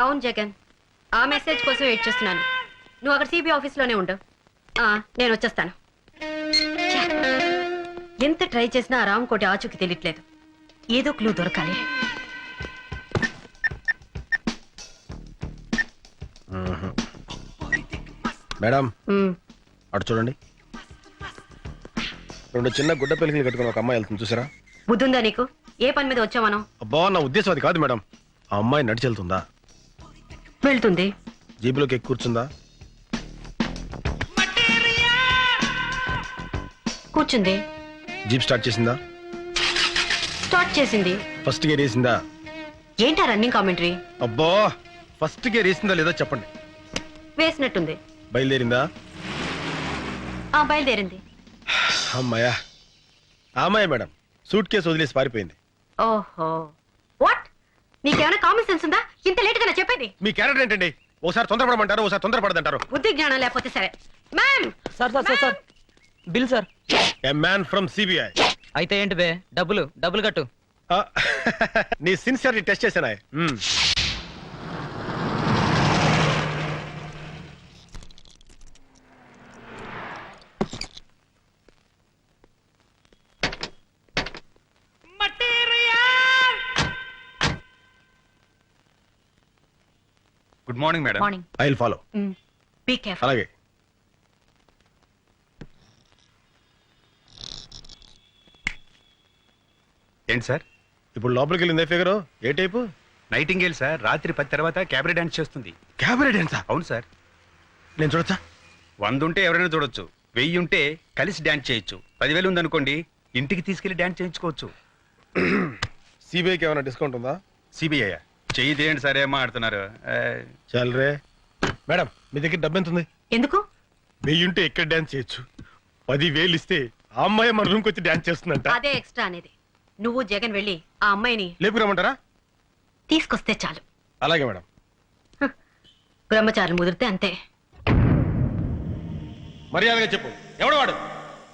అవును జగన్, ఆ మెసేజ్ కోసం వెయిట్ చేస్తున్నాను. నువ్వు అక్కడ సిబి ఆఫీస్లోనే ఉండు. నేను వచ్చేస్తాను. ఛే, ఎంత ట్రై చేసినా ఆ రామకోటి ఆచూకి తెలియట్లేదు. ఏదో క్లూ దొరకాలి. మేడం అటు చూడండి. 2 చిన్న గుడ్డ పెళ్లికలు కట్టుకుని ఒక అమ్మాయి వెళ్తుంది, చూసారా? బుద్ధుందా నీకు? ఏ పని మీద వచ్చా మనం? అబ్బా, నా ఉద్దేశం అది కాదు మేడం. ఆ అమ్మాయి నడిచి వెళ్తుందా? వెళ్తుంది. జీబులోకి ఎక్కి కూర్చుందా? కూర్చుంది. జీప్ స్టార్ట్ చేసిందా? స్టార్ట్ చేసింది. ఫస్ట్ గేర్ వేసిందా? ఏంటా రన్నింగ్ కామెంటరీ? అబ్బా, ఫస్ట్ గేర్ వేసిందా లేదా చెప్పండి. వేసినట్టుంది. బయలుదేరిందా? బయలుదేరింది. అమ్మాయా, ఆ అమ్మాయి మేడం సూట్ కేసు వదిలేసి పారిపోయింది. ఓహో, వాట్? నీకేమైనా కామన్ సెన్స్ ఉందా? ఇంత లేట్ గా చెప్పేది. మీ క్యారెక్టర్ ఏంటండి? ఓసారి తొందరపడమంటారు, ఓసారి తొందరపడదంటారు. బుద్ధి జ్ఞానం లేకపోతే సరే. Ma'am, sir sir sir sir bill sir. A man from CBI. అయితే ఏంటి బే? డబ్బులు కట్టు. నీ సిన్సియర్ని టెస్ట్ చేశానా? Good morning madam. Morning. I will follow. Be careful. అలాగే. ఏంటి సార్? ఇప్పుడు లోపలికి వెళ్ళిందే ఫిగరు ఏ టైపు? Nightingale sir. రాత్రి 10 తర్వాత క్యాబరే డాన్స్ చేస్తుంది. క్యాబరే డాన్సా? అవును సార్. నేను చూడొచ్చా? 100 ఉంటే ఎవరైనా చూడొచ్చు, 1000 ఉంటే కలిసి డాన్స్ చేయొచ్చు, 10,000 ఉందనుకోండి ఇంటికి తీసుకెళ్లి డాన్స్ చేయించుకోవచ్చు. సిబిఐకి ఏమైనా డిస్కౌంట్ ఉందా? సిబిఐ చెయ్యి తీయండి సార్, ఏం మాడుతున్నారు? చాలరే. మేడం, మీ దగ్గర డబ్బు ఎంత ఉంది? ఎందుకు? 1000 ఉంటే ఎక్కడ డాన్స్ చేయొచ్చు, 10,000 ఇస్తే ఆ అమ్మాయి మన రూమ్కి వచ్చి డాన్స్ చేస్తుందంట. అదే ఎక్స్ట్రా అనేది. నువ్వు జగన్ వెళ్ళి ఆ అమ్మాయిని లేపుకురమ్మంటారా? తీసుకొస్తే చాలు. అలాగే మేడం. బ్రహ్మచారులు ముదిరితే అంతే. మర్యాదగా చెప్పు, ఎవడు వాడు?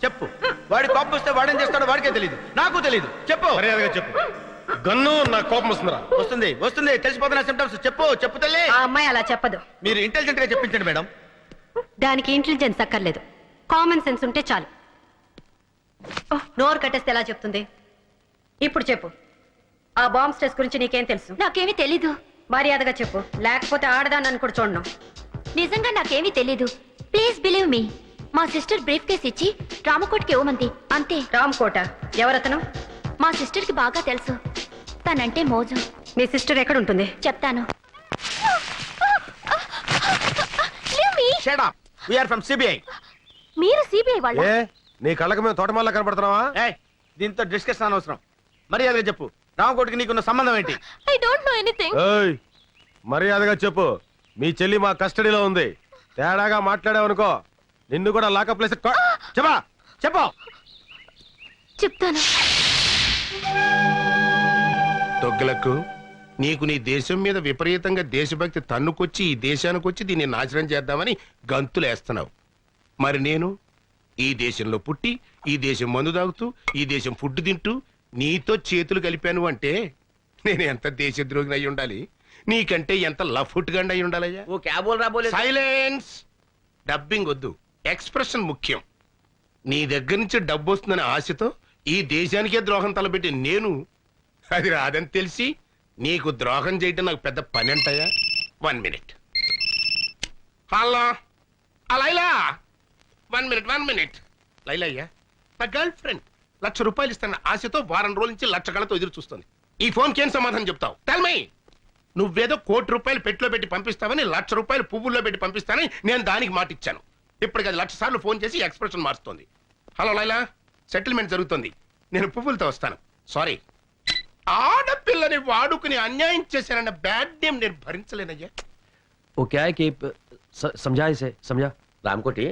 చెప్పు. వాడి కోపం వస్తే వాడేం చేస్తాడో వాడికే తెలియదు, నాకు తెలియదు. చెప్పు. మర్యాదగా చెప్పు. గన్ను నా కోపం వస్తుందిరా. వస్తుంది వస్తుంది, తెలిసిపోతున్న సిమ్టమ్స్. చెప్పు తల్లి. ఆ అమ్మాయి అలా చెప్పదు. మీరు ఇంటెలిజెంట్ గా చెప్పించండి మేడం. దానికి ఇంటెలిజెన్స్ అక్కర్లేదు, కామన్ సెన్స్ ఉంటే చాలు. నోరు కట్టేస్తే ఎలా చెప్తుంది? ఇప్పుడు చెప్పు, ఆ బాంబ్ స్ట్రెస్ గురించి నీకేం తెలుసు? నాకేమీ తెలీదు. మర్యాదగా చెప్పు, లేకపోతే ఆడదాన్ని కూడా చూడను. నిజంగా నాకేమీ తెలీదు. Please believe me. మా సిస్టర్ బ్రీఫ్ కేస్ ఇచ్చి రామకోట్కి ఇవ్వమంది, అంతే. రామ్కోట ఎవరతను? మా సిస్టర్ కి బాగా తెలుసు. తనంటే మోజు. మీ సిస్టర్ ఎక్కడ ఉంటుంది? చెప్తాను. Shut up. We are from CBI. మీరు సిబిఐ వాళ్ళ? ఏ, నీ కళ్ళకి మేము తోటమాల కనపడుతున్నావా? ఏయ్, దీంతో డిస్కషన్ అనవసరం. మర్యాదగా చెప్పు, రామకోటికి నీకున్న సంబంధం ఏంటి? I don't know anything. ఏయ్, మర్యాదగా చెప్పు. మీ చెల్లి మా కస్టడీలో ఉంది. తేడాగా మాట్లాడావనుకో నిన్ను కూడా లాకప్ ప్లేస్. చెప్పా చెప్పు. చెప్తాను. తొగ్గులకు నీకు నీ దేశం మీద విపరీతంగా దేశభక్తి తన్నుకొచ్చి ఈ దేశానికి వచ్చి దీన్ని నాశనం చేద్దామని గంతులేస్తున్నావు. మరి నేను ఈ దేశంలో పుట్టి ఈ దేశం మందు తాగుతూ ఈ దేశం ఫుడ్ తింటూ నీతో చేతులు కలిపాను అంటే నేను ఎంత దేశద్రోహిని అయి ఉండాలి, నీకంటే ఎంత లఫుట్గా అయి ఉండాలయ్యా. ఓ క్యాబోల్ రాబోలే. సైలెన్స్. డబ్బింగ్ వద్దు, ఎక్స్ప్రెషన్ ముఖ్యం. నీ దగ్గర నుంచి డబ్బు వస్తుందనే ఆశతో ఈ దేశానికే ద్రోహం తలపెట్టి నేను అది రాదని తెలిసి నీకు ద్రోహం చేయటం నాకు పెద్ద పని అంటాయా? 1 minute. Hello Laila, 1 minute. Laila అయ్యా, నా గర్ల్ ఫ్రెండ్ ₹1,00,000 ఇస్తాను ఆశతో వారం రోజుల నుంచి 1,00,000 కళతో ఎదురు చూస్తుంది. ఈ ఫోన్కి ఏం సమాధానం చెప్తావు? Tell me. నువ్వేదో ₹1,00,00,000 పెట్టులో పెట్టి పంపిస్తావని ₹1,00,000 పువ్వుల్లో పెట్టి పంపిస్తానని నేను దానికి మాట ఇచ్చాను. ఇప్పటికి అది 1,00,000 సార్లు ఫోన్ చేసి ఎక్స్ప్రెషన్ మారుస్తోంది. హలో లైలా, సెటిల్మెంట్ జరుగుతుంది, నేను పువ్వులతో వస్తాను. సారీ, ఆడపిల్లని వాడుకుని అన్యాయం చేశానన్న బ్యాడ్ నేమ్ నేను భరించలేనయ్యా. वो क्या है कि समझा इसे समझा రామకోటి,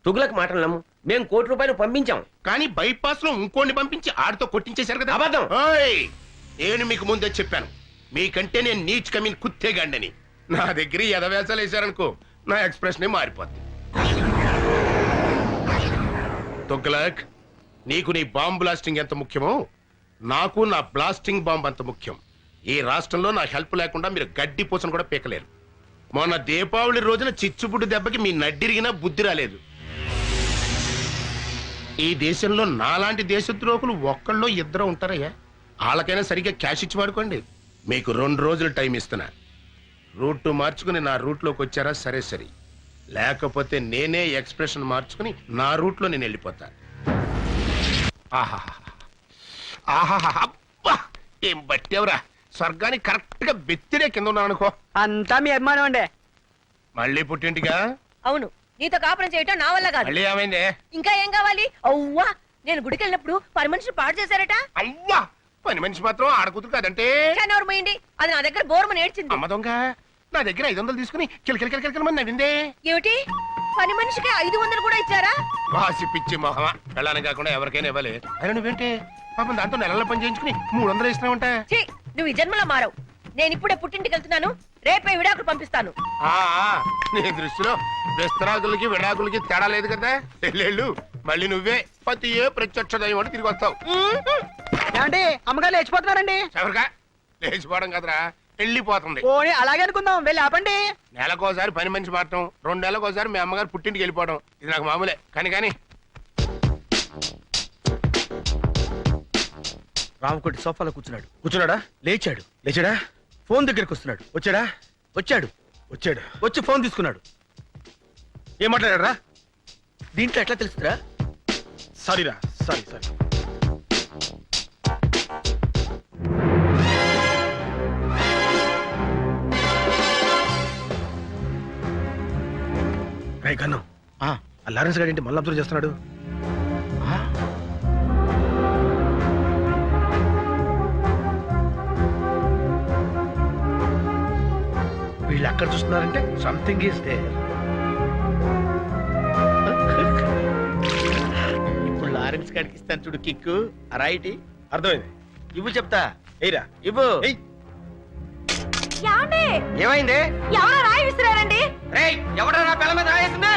తుగులకు మాటలు నమ్ము. మేము ₹1,00,00,000 పంపించాం, కానీ బైపాస్ లో ఇంకోని పంపించి ఆడితో కొట్టించేశారు కదా. అబద్ధం. ఓయ్, నేను మీకు ముందే చెప్పాను, మీకంటే నేను నీచ్ కమీన్ కుత్తేగాండని. నా దగ్గర ఎదవేసాలు వేశారనుకో నా ఎక్స్ప్రెషన్ మారిపోద్ది. తొగ్లక్, నీకు నీ బాంబ్ బ్లాస్టింగ్ ఎంత ముఖ్యమో నాకు నా బ్లాస్టింగ్ బాంబ్ అంత ముఖ్యం. ఈ రాష్ట్రంలో నా హెల్ప్ లేకుండా మీరు గడ్డి పూసను కూడా పీకలేరు. మొన్న దీపావళి రోజున చిచ్చుబుడ్డి దెబ్బకి మీ నడ్డిరిగినా బుద్ధి రాలేదు. ఈ దేశంలో నాలాంటి దేశద్రోహులు ఒక్కళ్ళో ఇద్దరు ఉంటారయ్యా. వాళ్ళకైనా సరిగ్గా క్యాష్ ఇచ్చి వాడుకోండి. మీకు 2 రోజులు టైం ఇస్తున్నా. రూట్ మార్చుకుని నా రూట్లోకి వచ్చారా సరే సరే, లేకపోతే నేనే ఎక్స్ప్రెషన్ మార్చుకుని నా రూట్లో నేను వెళ్ళిపోతా. అబ్బా ఏం బట్టేవరా, స్వర్గానికి కరెక్ట్ గా బెత్తిడే కింద ఉన్నాను అనుకో. అంతా మీ అభిమానం అండి. మళ్ళీ పుట్టింటిగా? అవును, నీతో కాపురం చేయటం నా వల్ల కాదు. మళ్ళీ ఏమైంది? ఇంకా ఏం కావాలి? అవ్వా, నేను గుడికి వెళ్ళినప్పుడు పని మనిషి పాడు చేశారట. అవ్వా, పని మనిషి మాత్రం ఆడకూతురు కాదంటే. పోయింది, అది నా దగ్గర బోర్మని ఏడ్చింది. అమ్మ దొంగ, నా దగ్గర 500 తీసుకుని కిలకిలకిలకిలకిలమని నవ్విందే. ఏమిటి, పని మనిషికి 500 కూడా ఇచ్చారా? వాసి పిచ్చి మొహమా, వెళ్ళాలని కాకుండా ఎవరికైనా ఇవ్వాలి. అయినా నువ్వేంటి పాపం దాంతో నెలల పని చేయించుకుని 300 ఇస్తున్నావంట. ఛీ, నువ్వు ఈ జన్మలో మారవు. నేను ఇప్పుడే పుట్టింటికి వెళ్తున్నాను, రేపే విడాకులు పంపిస్తాను. నీ దృష్టిలో విస్తరాకులకి విడాకులకి తేడా లేదు కదా. వెళ్ళు, మళ్ళీ నువ్వే పతి ప్రత్యక్ష దైవం అని తిరిగి వస్తావు. ఏమండి అమ్మగారు లేచిపోతున్నారండి. ఎవరిగా లేచిపోవడం కదరా, వెళ్ళిపోతుంది. పోనీ అలాగే అనుకుందాం, వెళ్ళి ఆపండి. నెలకోసారి పని మనిషి మారటం, 2 నెలలకోసారి మీ అమ్మగారు పుట్టింటికి వెళ్ళిపోవడం, ఇది నాకు మామూలే. కానీ రామకోటి సోఫాలో కూర్చున్నాడు. కూర్చున్నాడా? లేచాడు. లేచాడా? ఫోన్ దగ్గరికి వస్తున్నాడు. వచ్చాడా? వచ్చాడు. వచ్చాడు. వచ్చి ఫోన్ తీసుకున్నాడు. ఏం మాట్లాడారా? దీంట్లో ఎట్లా తెలుస్తుందా? సారీరా, సారీ. రేయ్ కన్ను, ఆ లారెన్స్ గారు ఏంటి మళ్ళీ అబ్జర్వ్ చేస్తున్నాడు? వీళ్ళు అక్కడ చూస్తున్నారంటే సంథింగ్ ఈస్ దేర్. ఇప్పుడు లారెన్స్ గారికి ఇస్తాను చూడు కిక్కు. రైట్, అర్థమైంది. ఇవ్వు చెప్తా. ఎయిరా, ఇవ్వు. ఎయ్. ఏమైంది? ఎవరో రాయి విసిరారండి. రేయ్, ఎవడరా నా పిల్ల మీద రాయేసింది?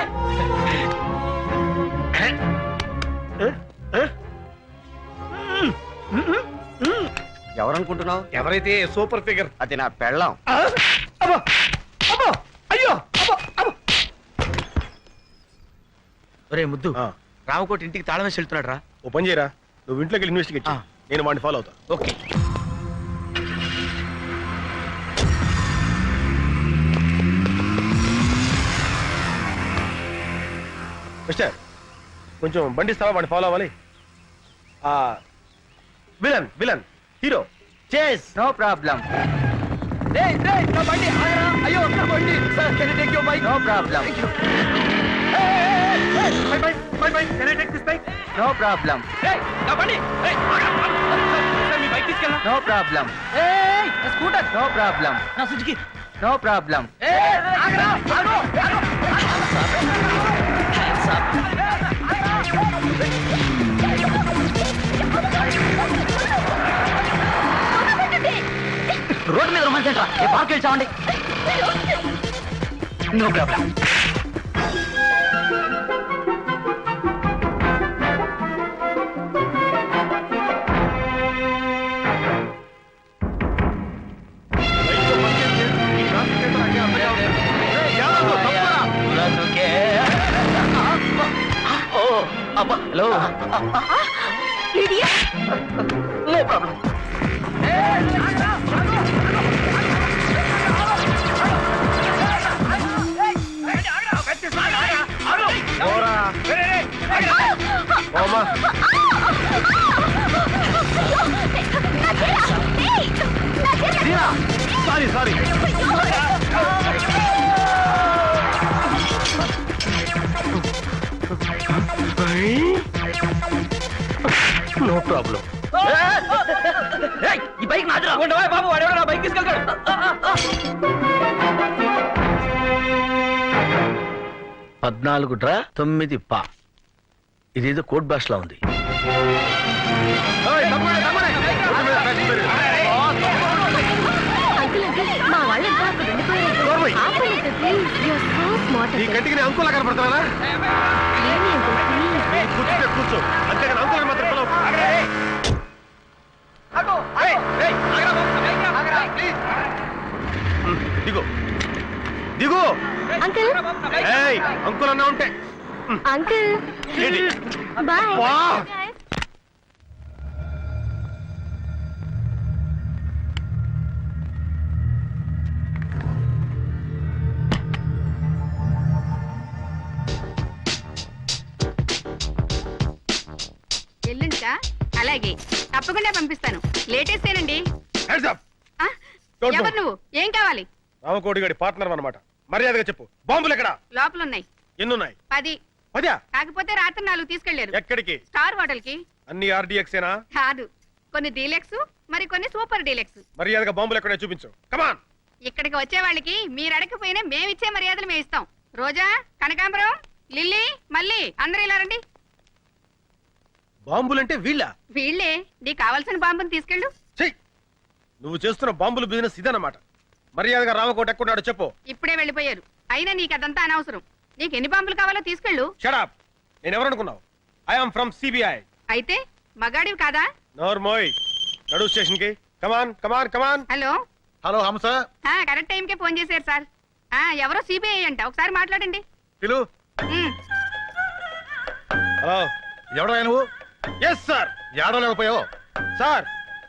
ఎవరనుకుంటున్నావు? ఎవరైతే సూపర్ ఫిగర్. అది నా పెళ్ళం. ఒరే ముద్దు, రామకోటి ఇంటికి తాళం వేసి వెళ్తున్నాడు రా. ఓ పని చేయరా, నువ్వు ఇంట్లోకి వెళ్ళి ఇన్వెస్టిగేట్ చెయ్. నేను వాడిని ఫాలో అవుతా. ఓకే. మిస్టర్, కొంచెం బండి ఇస్తావా? వాడిని ఫాలో అవ్వాలి. Villain hero chase. No problem. నా బండి ఆగరా. అయ్యో నా బండి. Sir, can you take your bike? No problem. My bike. Can I take this bike? No problem. నా బండి. సార్, మీ బైక్ తీసుకెళ్ళండి. No problem. నా స్కూటర్. No problem. నా సుజుకి. No problem. ఆగరా. రోడ్ మీద రొమాన్స్ ఏంట్రా? ఏ పార్క్ వెళ్తామండి. No problem. Hello. No problem. Sorry. No problem. ఈ బైక్ నాదిరా. బాబు, వాడెవడో నా బైక్ తీసుకెళ్తాడు. 14 డ్రా 9 పా. ఇదేదో కోడ్ భాషలా ఉంది. మా వాళ్ళంతా అక్కడ ఉండిపోయారు. ఆపలేదు, please. You are so smart. ఈ కంటికి నేను అంకులా కనపడుతున్నారా? ఏమి అంకుల్, please. కూర్చో, అంతేగాని అంకులా మాత్రం పిలవకు. దిగు దిగు అంకుల్ ఏయ్ అంకుల్ అన్నా ఉంటే అంకుల్ ఏంటి? బాయ్ వా! ఎల్లుంటా అలాగే తప్పకుండా పంపిస్తాను లేటెస్ట్ ఏనండి Hands up! Don't ఎవరు move. నువ్వు ఏం కావాలి రామకోటి గడి పార్ట్నర్ అన్నమాట మర్యాదగా చెప్పు బాంబులు ఎక్కడా లోపల ఉన్నాయి ఎన్నున్నాయి 10 పదా కాకపోతే రాత్రి 4 తీసుకెళ్లారు ఎక్కడికి స్టార్ హోటల్ కి అన్ని ఆర్డీఎక్సేనా కాదు కొన్ని డీలక్స్ మరి కొన్ని సూపర్ డీలక్స్ మర్యాదగా బాంబులు ఎక్కడో చూపించు కమాన్ ఇక్కడికి వచ్చే వాళ్ళకి మీరు అడగకపోయినా మేమిచ్చే మర్యాదలు మేము ఇస్తాం రోజా కనకాంబరం లిల్లీ మళ్ళీ అందరూ ఇలా రండి బాంబులంటే వీళ్ళ వీళ్ళే నీకు కావాల్సిన బాంబుని తీసుకెళ్ళు చెయ్ నువ్వు చేస్తున్న బాంబుల బిజినెస్ ఇదన్నమాట మర్యాదగా రామకోట ఎక్కడున్నాడో చెప్పు ఇప్పుడే వెళ్ళిపోయారు అయినా నీకు అదంతా అనవసరం నీకు ఎన్ని బాంబులు కావాలో తీసుకెళ్ళు షడప్ నేను ఎవరనుకున్నావు ఐఎమ్ ఫ్రమ్ సిబిఐ అయితే మగాడివి కాదా నోర్మోయ్ నడు స్టేషన్ కి కమాన్ కమాన్ కమాన్ హలో హలో హంస కరెక్ట్ టైంకే ఫోన్ చేశారు సార్ ఎవరో సిబిఐ అంట ఒకసారి మాట్లాడండి పిలు ఉమ్, హలో ఎవడో నువ్వు ఎస్ సార్ ఏడో లేకపోయావు సార్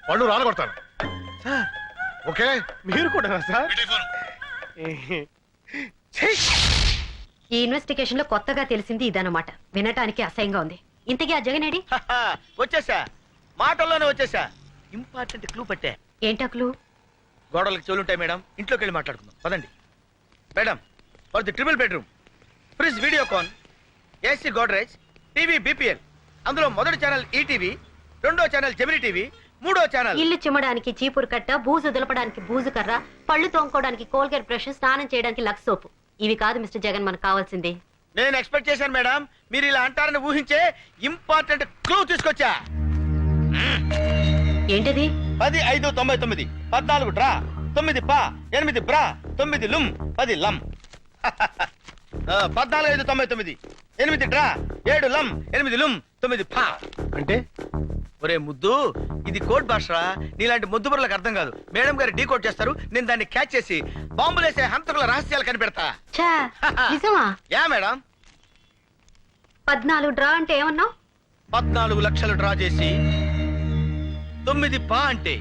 పళ్ళు రాలగొడతాను సార్ ఓకే మీరు కూడా సార్ ఈ ఇన్వెస్టిగేషన్ లో కొత్తగా తెలిసింది ఇదన్నమాట వినటానికి అసహ్యంగా ఉంది ఇంతకీ ఆ జగనేడి వచ్చేసా మాటల్లోనే వచ్చేసా ఇంపార్టెంట్ క్లూ పట్టే ఏంటక్లు గోడలకు చెవులుంటాయి మేడం ఇంట్లోకి వెళ్ళి మాట్లాడుకుందాం పదండి madam for the triple bedroom fridge Videocon AC Godrej TV BPL అందులో మొదటి ఛానల్ ఈటీవీ రెండో ఛానల్ జెమిని టీవీ మూడో ఛానల్ ఇల్లు చిమ్మడానికి చీపురు కట్ట బూజు దులపడానికి బూజు కర్ర పళ్ళు తోముకోవడానికి కోల్గేట్ బ్రష్ స్నానం చేయడానికి లక్స్ సోపు ఇవి కాదు మిస్టర్ జగన్ మనకు కావాల్సింది నేను ఎక్స్పెక్ట్ చేశాను మేడం మీరు ఇలా అంటారని ఊహించే ఇంపార్టెంట్ క్లూ తీసుకొచ్చా ఏంటది 10 5 99 14 డ్రా 9 పా 8 బ్రా 9 లుమ్ 10 లమ్ 14 5 99 8 డ్రా 7 లమ్ 8 లుమ్ 9 పా అంటే ఒరే ముద్దు ఇది కోడ్ భాషరా నీలాంటి ముద్దు బుర్రలకు అర్థం కాదు మేడం గారు డీ కోడ్ చేస్తారు నేను దాన్ని క్యాచ్ చేసి బాంబులేసే హంతకుల రహస్యాలు కనిపెడతా ఛా, నిజమా యా మేడం 14 డ్రా అంటే ఏమన్నావు 14 లక్షలు డ్రా చేసి 9 పా అంటే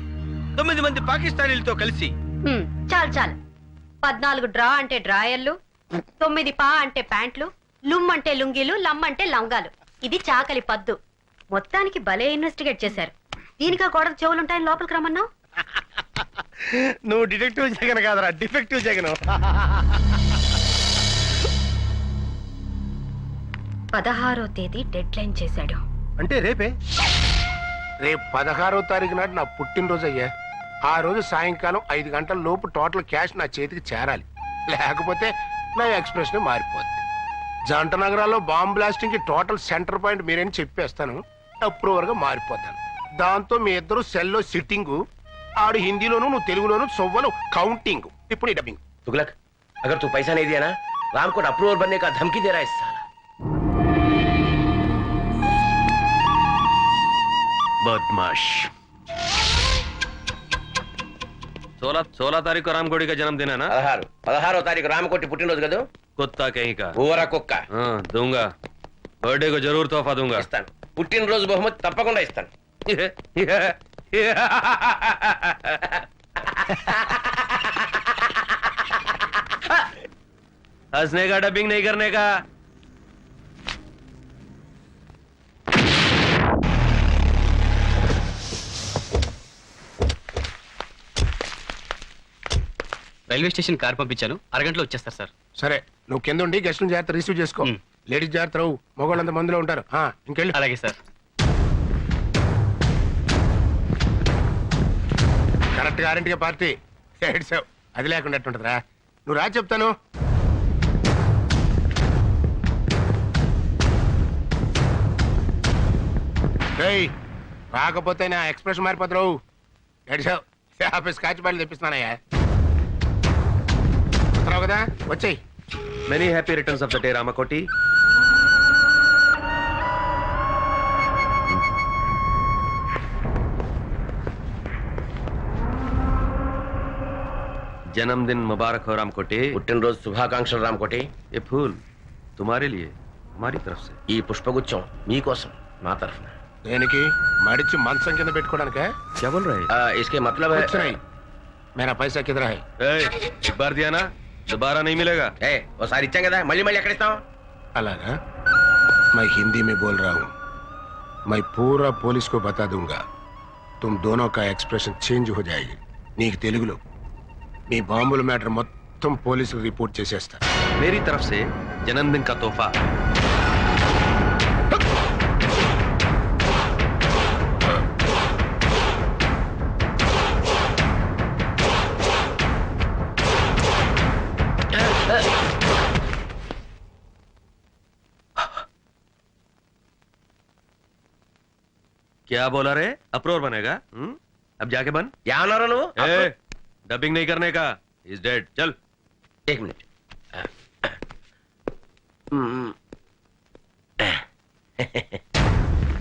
9 మంది పాకిస్తానీలతో కలిసి చాలు చాలు 14 డ్రా అంటే డ్రాయర్లు 9 పా అంటే ప్యాంట్లు లుమ్ అంటే లుంగీలు లమ్ అంటే లంగాలు ఇది చాకలి పద్దు మొత్తానికి భలే ఇన్వెస్టిగేట్ చేశారు దీనికా గోడకు చెవులుంటాయని లోపలికి రమ్మన్నావు నువ్వు డిటెక్టివ్ జగన్ కాదరా డిఫెక్టివ్ జగన్ 16వ తేదీ డెడ్ లైన్ చేశాడు అంటే రేపే రేపు 16వ తారీఖు నాడు నా పుట్టినరోజు అయ్యా ఆ రోజు సాయంకాలం 5 గంటల లోపు టోటల్ క్యాష్ నా చేతికి చేరాలి లేకపోతే నా ఎక్స్ప్రెషన్ మారిపోద్ది జంట నగరాల్లో బాంబ్ బ్లాస్టింగ్ కి టోటల్ సెంటర్ పాయింట్ మీరేని చెప్పేస్తాను అప్రూవర్ గా మారిపోతాను దాంతో మీ ఇద్దరు సెల్లో సిట్టింగ్ ఆడు హిందీలోను నువ్వు తెలుగులోను సొవ్వలు కౌంటింగ్ ఇప్పుడు ఈ డబ్బింగ్ तुगलक अगर तू पैसा नहीं दिया ना राम को अप्रूवल बनने का धमकी दे रहा है इस साला बदमाश 16 तारीख को रामकोटी का जन्मदिन है ना 16 तारीख रामकोटी పుట్టినరోజు కదా कुत्ता कहीं का ఊర కుక్క हाँ दूंगा बर्थडे को जरूर तोहफा दूंगा ఇస్తాను పుట్టినరోజు బహుమతి తప్పకుండా ఇస్తాను हंसने का डबिंग नहीं करने का రైల్వే స్టేషన్ కార్ పంపించాను అరగంటలో వచ్చేస్తారు సార్ సరే నువ్వు కింద ఉండి గెస్ట్లను జాగ్రత్త రిసీవ్ చేసుకో లేడీస్ జాగ్రత్త రావు మగవాళ్ళంత మందిలో ఉంటారు ఇంకెళ్ళి అలాగే సార్ కరెక్ట్ గ్యారంటీగా పార్టీ ఏడ్చావు అది లేకుండా ఎట్టుంటదిరా నువ్వు రా చెప్తాను రేయ్ రాకపోతే నా ఎక్స్ప్రెషన్ మారిపోతావు ఏడ్చావు ఆఫీస్ కాచి బయలు తెప్పిస్తున్నానయ్యా వస్తున్నావు కదా వచ్చేయ్ many happy returns of the day Ramakoti जन्मदिन मुबारक हो रामकोटी। పుట్టినరోజు శుభాకాంక్షలు రామకోటి. ये फूल तुम्हारे लिए हमारी तरफ से। ఈ పుష్పగుచ్చం మీకోసం మా తరఫున. దేనికి మడిచి మంచం కింద పెట్టుకోవడానికే? क्या बोल रहे हैं? ఇస్కే మతలబ్ कुछ नहीं, मेरा पैसा किधर है? एक बार दिया ना दोबारा नहीं मिलेगा। ఓసారి ఇచ్చాం కదా మళ్ళీ మళ్ళీ ఎక్కడ ఇస్తాం? అలాగా? मैं हिंदी में बोल रहा हूँ. मैं पूरा पुलिस को बता दूंगा. तुम दोनों का एक्सप्रेशन चेंज हो जाएगी. నీకు తెలుగులో మీ బాంబుల మ్యాటర్ మొత్తం పోలీసులకు రిపోర్ట్ చేసేస్తా. मेरी तरफ से जन्मदिन का तोहफा। क्या बोला रे? अप्रोर बनेगा? अब जाके बन। ఏమన్నారా నువ్వు? डबिंग नहीं करने का। Is dead. चल। एक मिनट.